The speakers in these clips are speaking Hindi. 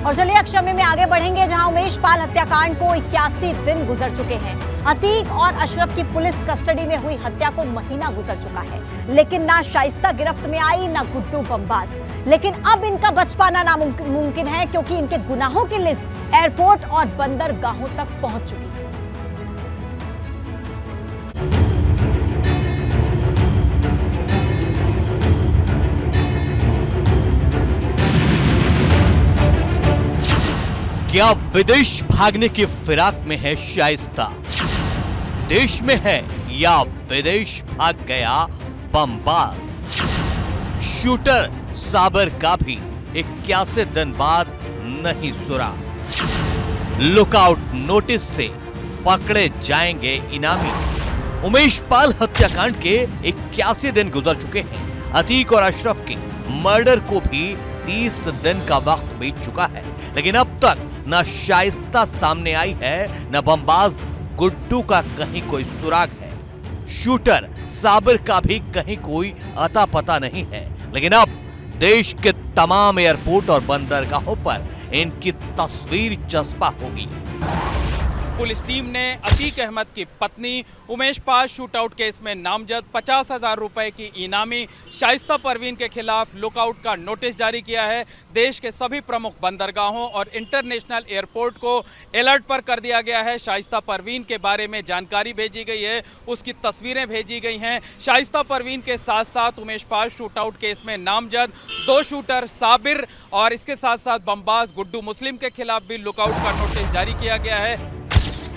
और चलिए अक्षम्य में आगे बढ़ेंगे, जहां उमेश पाल हत्याकांड को 81 दिन गुजर चुके हैं। अतीक और अशरफ की पुलिस कस्टडी में हुई हत्या को महीना गुजर चुका है, लेकिन ना शाइस्ता गिरफ्त में आई, ना गुड्डू बमबाज। लेकिन अब इनका बच पाना नामुमकिन है, क्योंकि इनके गुनाहों की लिस्ट एयरपोर्ट और बंदरगाहों तक पहुंच चुकी है। क्या विदेश भागने की फिराक में है शाइस्ता? देश में है या विदेश भाग गया बमबाज? शूटर साबिर का भी 81 दिन बाद नहीं सुरा। लुकआउट नोटिस से पकड़े जाएंगे इनामी। उमेश पाल हत्याकांड के 81 दिन गुजर चुके हैं। अतीक और अशरफ के मर्डर को भी 30 दिन का वक्त बीत चुका है, लेकिन अब तक न शाइस्ता सामने आई है, न बमबाज गुड्डू का कहीं कोई सुराग है। शूटर साबिर का भी कहीं कोई अता पता नहीं है, लेकिन अब देश के तमाम एयरपोर्ट और बंदरगाहों पर इनकी तस्वीर चस्पा होगी। पुलिस टीम ने अतीक अहमद की पत्नी उमेश पाल शूटआउट केस में नामजद 50,000 रुपए की इनामी शाइस्ता परवीन के खिलाफ लुकआउट का नोटिस जारी किया है। देश के सभी प्रमुख बंदरगाहों और इंटरनेशनल एयरपोर्ट को अलर्ट पर कर दिया गया है। शाइस्ता परवीन के बारे में जानकारी भेजी गई है, उसकी तस्वीरें भेजी गई हैं। शाइस्ता परवीन के साथ साथ उमेश पाल शूटआउट केस में नामजद 2 शूटर साबिर और इसके साथ साथ बमबाज गुड्डू मुस्लिम के खिलाफ भी लुकआउट का नोटिस जारी किया गया है।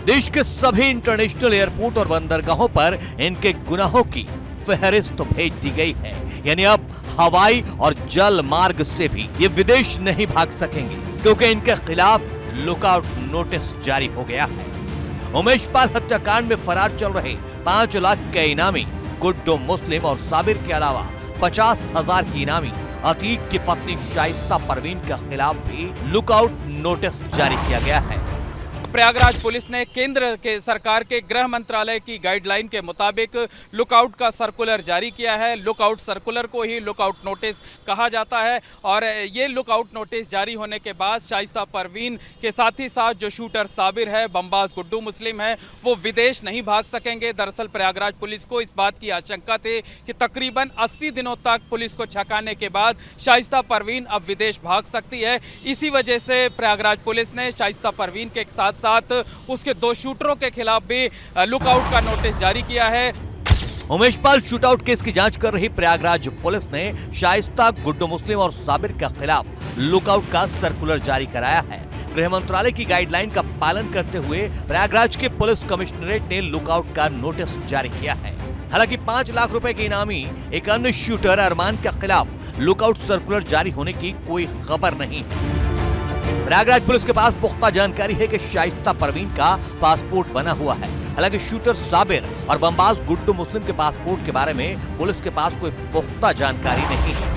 देश के सभी इंटरनेशनल एयरपोर्ट और बंदरगाहों पर इनके गुनाहों की फहरिस्त भेज दी गई है, यानी अब हवाई और जल मार्ग से भी ये विदेश नहीं भाग सकेंगे, क्योंकि इनके खिलाफ लुकआउट नोटिस जारी हो गया है। उमेश पाल हत्याकांड में फरार चल रहे 5 लाख के इनामी गुड्डू मुस्लिम और साबिर के अलावा 50,000 की इनामी अतीक की पत्नी शाइस्ता परवीन के खिलाफ भी लुकआउट नोटिस जारी किया गया है। प्रयागराज पुलिस ने केंद्र के सरकार के गृह मंत्रालय की गाइडलाइन के मुताबिक लुकआउट का सर्कुलर जारी किया है। लुकआउट सर्कुलर को ही लुकआउट नोटिस कहा जाता है और ये लुकआउट नोटिस जारी होने के बाद शाइस्ता परवीन के साथ ही साथ जो शूटर साबिर है, बमबाज गुड्डू मुस्लिम है, वो विदेश नहीं भाग सकेंगे। दरअसल प्रयागराज पुलिस को इस बात की आशंका थी कि तकरीबन 80 दिनों तक पुलिस को छकाने के बाद शाइस्ता परवीन अब विदेश भाग सकती है। इसी वजह से प्रयागराज पुलिस ने शाइस्ता परवीन के साथ उसके 2 शूटरों के खिलाफ भी लुकआउट का नोटिस जारी किया है। उमेश पाल शूटआउट केस की जांच कर रही प्रयागराज पुलिस ने शाइस्ता, गुड्डू मुस्लिम और साबिर के खिलाफ लुकआउट का सर्कुलर जारी कराया है। गृह मंत्रालय की गाइडलाइन का पालन करते हुए प्रयागराज के पुलिस कमिश्नरेट ने लुकआउट का नोटिस जारी किया है। हालांकि 5 लाख रुपए के इनामी एक अन्य शूटर अरमान के खिलाफ लुकआउट सर्कुलर जारी होने की कोई खबर नहीं है। प्रयागराज पुलिस के पास पुख्ता जानकारी है कि शाइस्ता परवीन का पासपोर्ट बना हुआ है। हालांकि शूटर साबिर और बमबाज गुड्डू मुस्लिम के पासपोर्ट के बारे में पुलिस के पास कोई पुख्ता जानकारी नहीं है।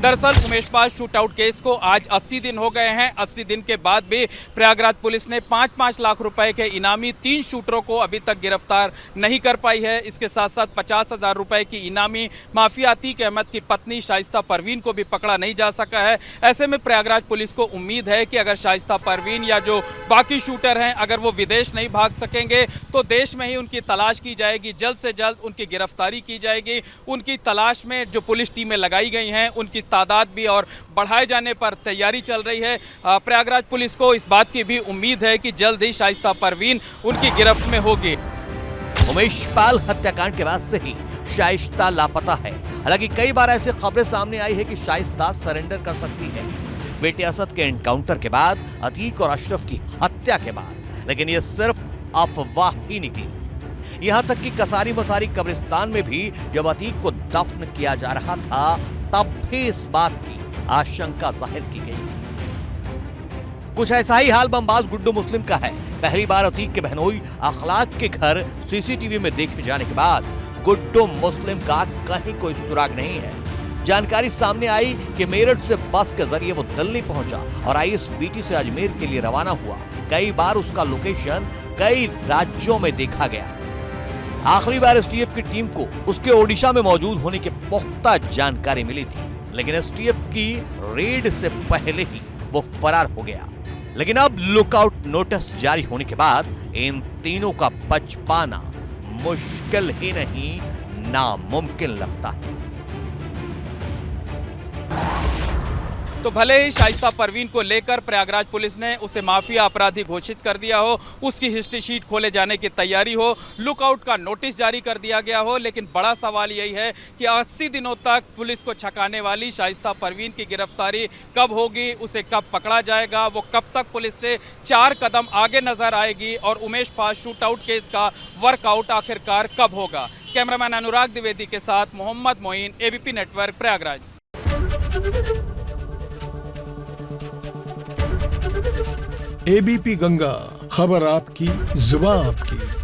दरअसल उमेश पाल शूटआउट केस को आज 80 दिन हो गए हैं। 80 दिन के बाद भी प्रयागराज पुलिस ने 5-5 लाख रुपए के इनामी 3 शूटरों को अभी तक गिरफ्तार नहीं कर पाई है। इसके साथ साथ 50,000 रुपए की इनामी माफिया अतीक अहमद की पत्नी शाइस्ता परवीन को भी पकड़ा नहीं जा सका है। ऐसे में प्रयागराज पुलिस को उम्मीद है कि अगर शाइस्ता परवीन या जो बाकी शूटर हैं, अगर वो विदेश नहीं भाग सकेंगे तो देश में ही उनकी तलाश की जाएगी। जल्द से जल्द उनकी गिरफ्तारी की जाएगी। उनकी तलाश में जो पुलिस टीमें लगाई गई हैं, उनकी तादाद भी और बढ़ाए जाने पर तैयारी चल रही है। प्रयागराज पुलिस को इस बात की भी उम्मीद है कि जल्द ही शाइस्ता परवीन उनकी गिरफ्त में होगी। उमेश पाल हत्याकांड के बाद से ही शाइस्ता लापता है। हालांकि कई बार ऐसी खबरें सामने आई है कि शाइस्ता सरेंडर कर सकती है बेटे असद के एनकाउंटर के बाद, अतीक और अशरफ की हत्या के बाद, लेकिन ये सिर्फ अफवाह ही निकली। यहां तक कि कसारी मसारी कब्रिस्तान में भी जब अतीक को दफन किया जा रहा था, तब भी इस बात की आशंका जाहिर की गई थी। कुछ ऐसा ही हाल बमबाज गुड्डू मुस्लिम का है। पहली बार अतीक के बहनोई अखलाक के घर सीसीटीवी में देखे जाने के बाद गुड्डू मुस्लिम का कहीं कोई सुराग नहीं है। जानकारी सामने आई कि मेरठ से बस के जरिए वो दिल्ली पहुंचा और आईएसबीटी से अजमेर के लिए रवाना हुआ। कई बार उसका लोकेशन कई राज्यों में देखा गया। आखिरी बार एसटीएफ की टीम को उसके ओडिशा में मौजूद होने की पुख्ता जानकारी मिली थी, लेकिन एसटीएफ की रेड से पहले ही वो फरार हो गया। लेकिन अब लुकआउट नोटिस जारी होने के बाद इन तीनों का बच पाना मुश्किल ही नहीं, नामुमकिन लगता है। तो भले ही शाइस्ता परवीन को लेकर प्रयागराज पुलिस ने उसे माफिया अपराधी घोषित कर दिया हो, उसकी हिस्ट्री शीट खोले जाने की तैयारी हो, लुकआउट का नोटिस जारी कर दिया गया हो, लेकिन बड़ा सवाल यही है कि 80 दिनों तक पुलिस को छकाने वाली शाइस्ता परवीन की गिरफ्तारी कब होगी, उसे कब पकड़ा जाएगा, वो कब तक पुलिस से 4 कदम आगे नजर आएगी और उमेश पाल शूटआउट केस का वर्कआउट आखिरकार कब होगा। कैमरामैन अनुराग द्विवेदी के साथ Mohammad Moin, ABP network, Prayagraj. ABP Ganga, खबर आपकी, जुबान आपकी।